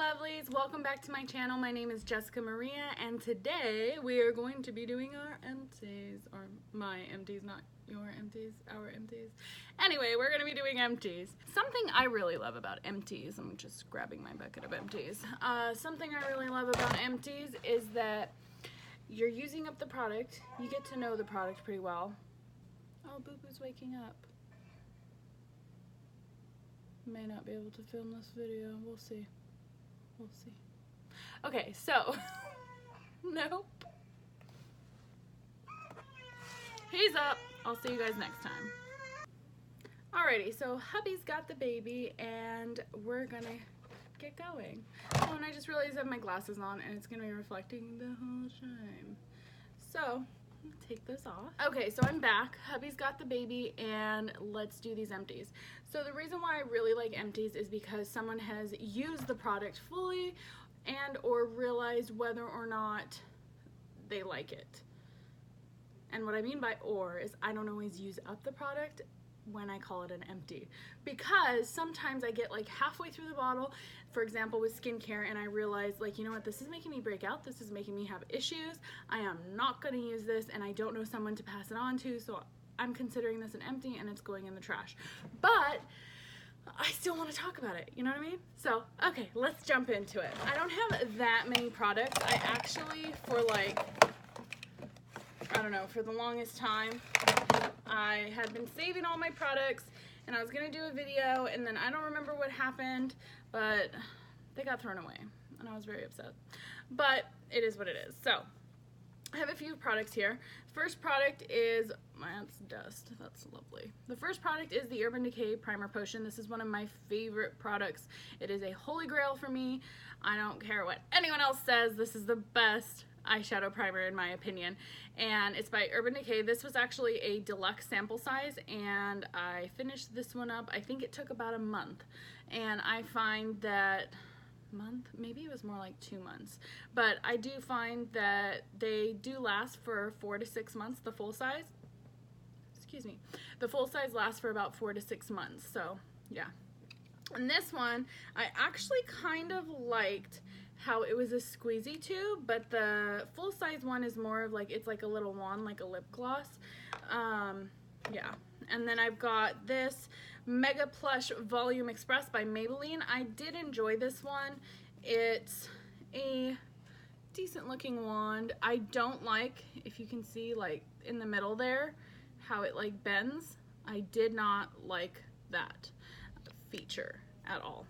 lovelies, welcome back to my channel. My name is Jessica Maria, and today we are going to be doing our empties, or my empties, not your empties, our empties. Anyway, we're going to be doing empties. Something I really love about empties, I'm just grabbing my bucket of empties. Something I really love about empties is that you're using up the product, you get to know the product pretty well. Oh, Boo Boo's waking up. May not be able to film this video, we'll see. We'll see. Okay, so, nope. He's up. I'll see you guys next time. Alrighty, so hubby's got the baby and we're gonna get going. Oh, and I just realized I have my glasses on and it's gonna be reflecting the whole time. So, take this off. Okay, so I'm back. Hubby's got the baby and let's do these empties. So the reason why I really like empties is because someone has used the product fully and or realized whether or not they like it. And what I mean by or is I don't always use up the product when I call it an empty, because sometimes I get like halfway through the bottle, for example with skincare, and I realize like, you know what, this is making me break out, this is making me have issues, I am not going to use this and I don't know someone to pass it on to, so I'm considering this an empty and it's going in the trash. But I still want to talk about it, you know what I mean? So, okay, let's jump into it. I don't have that many products. I actually, for like, I don't know, for the longest time, I had been saving all my products and I was gonna do a video and then I don't remember what happened, but they got thrown away and I was very upset. But it is what it is. So I have a few products here. First product is, that's dust, that's lovely. The first product is the Urban Decay Primer Potion. This is one of my favorite products. It is a holy grail for me. I don't care what anyone else says, this is the best eyeshadow primer in my opinion, and it's by Urban Decay. This was actually a deluxe sample size and I finished this one up. I think it took about a month, and I find that maybe it was more like 2 months, but I do find that they do last for 4 to 6 months. The full size, excuse me, the full size lasts for about 4 to 6 months. So yeah, and this one I actually kind of liked how it was a squeezy tube, but the full size one is more of like, it's like a little wand, like a lip gloss. Yeah, and then I've got this Mega Plush Volume Express by Maybelline. I did enjoy this one. It's a decent looking wand. I don't like, if you can see like in the middle there, how it like bends. I did not like that feature at all.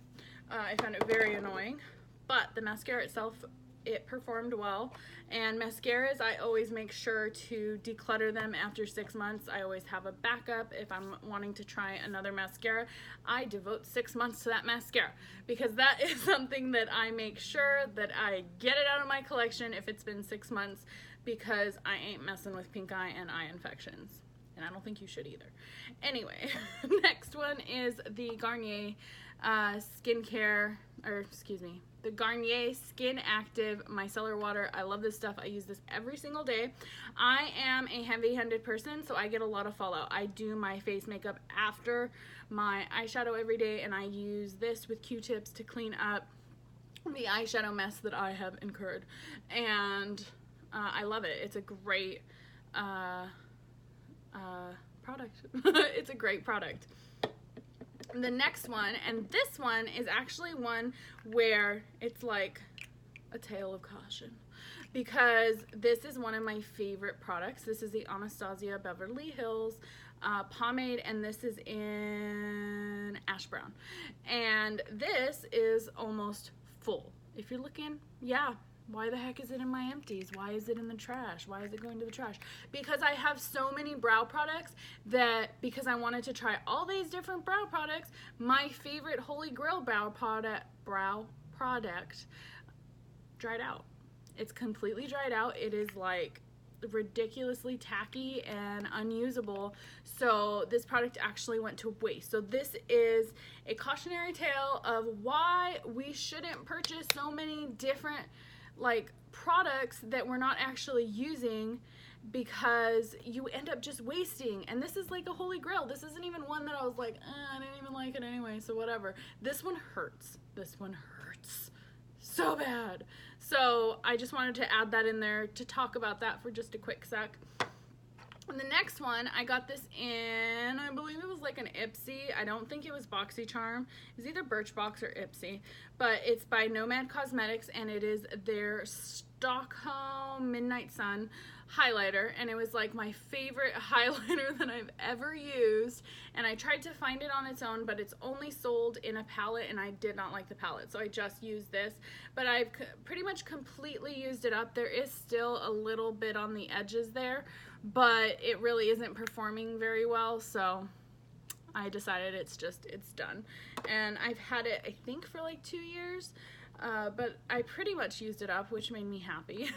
I found it very annoying. But the mascara itself, it performed well. And mascaras, I always make sure to declutter them after 6 months. I always have a backup. If I'm wanting to try another mascara, I devote 6 months to that mascara, because that is something that I make sure that I get it out of my collection if it's been 6 months, because I ain't messing with pink eye and eye infections. And I don't think you should either. Anyway, next one is the Garnier the Garnier Skin Active Micellar Water. I love this stuff. I use this every single day. I am a heavy-handed person, so I get a lot of fallout. I do my face makeup after my eyeshadow every day, and I use this with Q-tips to clean up the eyeshadow mess that I have incurred. And I love it. It's a great product. It's a great product. The next one, and this one is actually one where it's like a tale of caution, because this is one of my favorite products. This is the Anastasia Beverly Hills pomade, and this is in ash brown, and this is almost full. If you're looking, yeah, why the heck is it in my empties? Why is it in the trash? Why is it going to the trash? Because I have so many brow products that, because I wanted to try all these different brow products, my favorite holy grail brow product dried out. It's completely dried out. It is like ridiculously tacky and unusable, so this product actually went to waste. So this is a cautionary tale of why we shouldn't purchase so many different like products that we're not actually using, because you end up just wasting. And this is like a holy grail. This isn't even one that I was like, I didn't even like it anyway, so whatever. This one hurts. This one hurts. so bad. So I just wanted to add that in there to talk about that for just a quick sec. And the next one, I got this in, I believe it was like an Ipsy. I don't think it was BoxyCharm. It was either Birchbox or Ipsy. But it's by Nomad Cosmetics, and it is their Stockholm Midnight Sun highlighter. And it was like my favorite highlighter that I've ever used. And I tried to find it on its own, but it's only sold in a palette, and I did not like the palette. So I just used this. But I've pretty much completely used it up. There is still a little bit on the edges there, but it really isn't performing very well, so I decided it's done. And I've had it, I think, for like 2 years, but I pretty much used it up, which made me happy.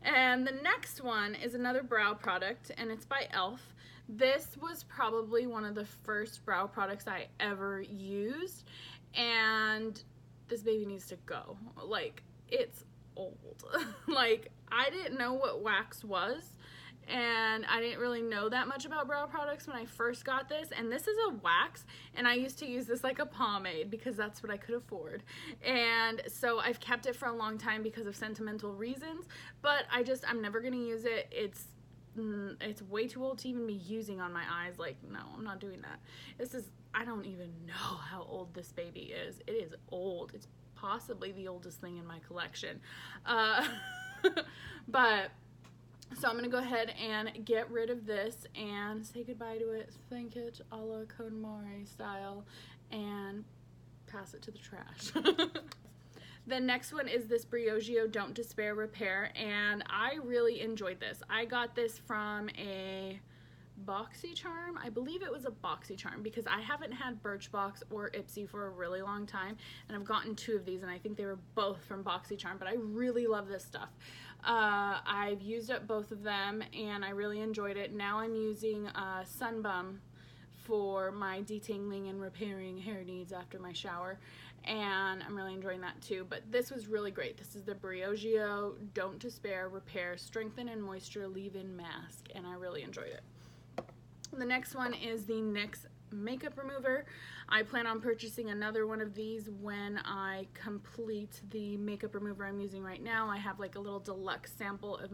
And the next one is another brow product, and it's by e.l.f. This was probably one of the first brow products I ever used, and this baby needs to go. Like, it's old. Like, I didn't know what wax was, and I didn't really know that much about brow products when I first got this, and this is a wax, and I used to use this like a pomade because that's what I could afford. And so I've kept it for a long time because of sentimental reasons, but I'm never gonna use it. It's way too old to even be using on my eyes. Like, no, I'm not doing that. I don't even know how old this baby is. It is old. It's possibly the oldest thing in my collection. But so I'm going to go ahead and get rid of this and say goodbye to it, thank it a la KonMari style, and pass it to the trash. The next one is this Briogeo Don't Despair Repair, and I really enjoyed this. I got this from a BoxyCharm. I believe it was a BoxyCharm because I haven't had Birchbox or Ipsy for a really long time, and I've gotten 2 of these, and I think they were both from BoxyCharm, but I really love this stuff. I've used up both of them, and I really enjoyed it. Now I'm using Sunbum for my detangling and repairing hair needs after my shower, and I'm really enjoying that too. But this was really great. This is the Briogeo Don't Despair Repair Strengthen and Moisture Leave-In Mask, and I really enjoyed it. The next one is the NYX makeup remover. I plan on purchasing another one of these when I complete the makeup remover I'm using right now. I have like a little deluxe sample of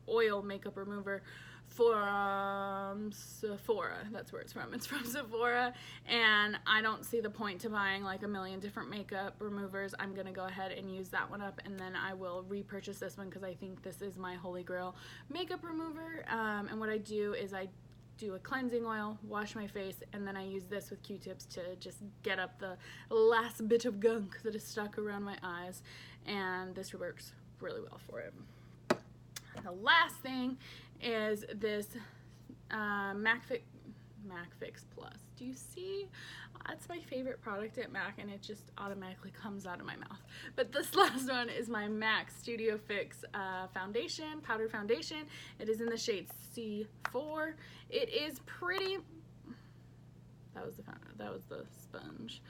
oil makeup remover from Sephora. That's where it's from. It's from Sephora, and I don't see the point to buying like a million different makeup removers. I'm gonna go ahead and use that one up, and then I will repurchase this one because I think this is my holy grail makeup remover. And what I do is I do a cleansing oil, wash my face, and then I use this with Q-tips to just get up the last bit of gunk that is stuck around my eyes, and this works really well for it. The last thing is this MAC Fix Plus. Do you see? That's my favorite product at MAC, and it just automatically comes out of my mouth. But this last one is my MAC Studio Fix foundation, powder foundation. It is in the shade C4. It is pretty. That was the sponge.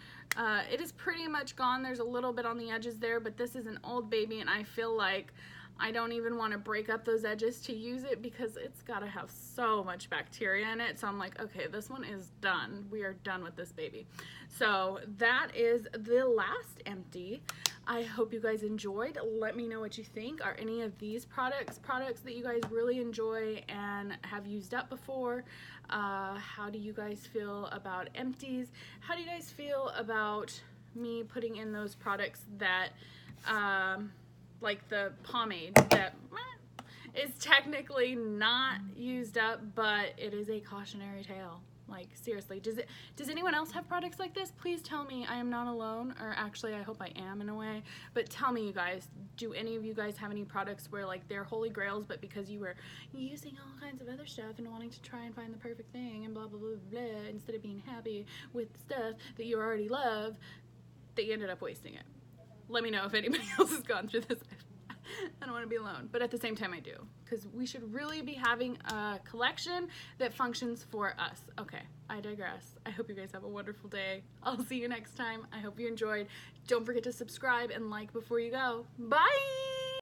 It is pretty much gone. There's a little bit on the edges there, but this is an old baby, and I feel like I don't even want to break up those edges to use it because it's got to have so much bacteria in it. So I'm like, okay, this one is done. We are done with this baby. So that is the last empty. I hope you guys enjoyed. Let me know what you think. Are any of these products that you guys really enjoy and have used up before? How do you guys feel about empties? How do you guys feel about me putting in those products that like the pomade that is technically not used up, but it is a cautionary tale. Like, seriously, does anyone else have products like this? Please tell me I am not alone, or actually I hope I am in a way, but tell me, you guys, do any of you guys have any products where like they're holy grails, but because you were using all kinds of other stuff and wanting to try and find the perfect thing and blah blah blah blah, instead of being happy with the stuff that you already love, that you ended up wasting it? Let me know if anybody else has gone through this. I don't want to be alone, but at the same time I do, because we should really be having a collection that functions for us. Okay, I digress. I hope you guys have a wonderful day. I'll see you next time. I hope you enjoyed. Don't forget to subscribe and like before you go. Bye!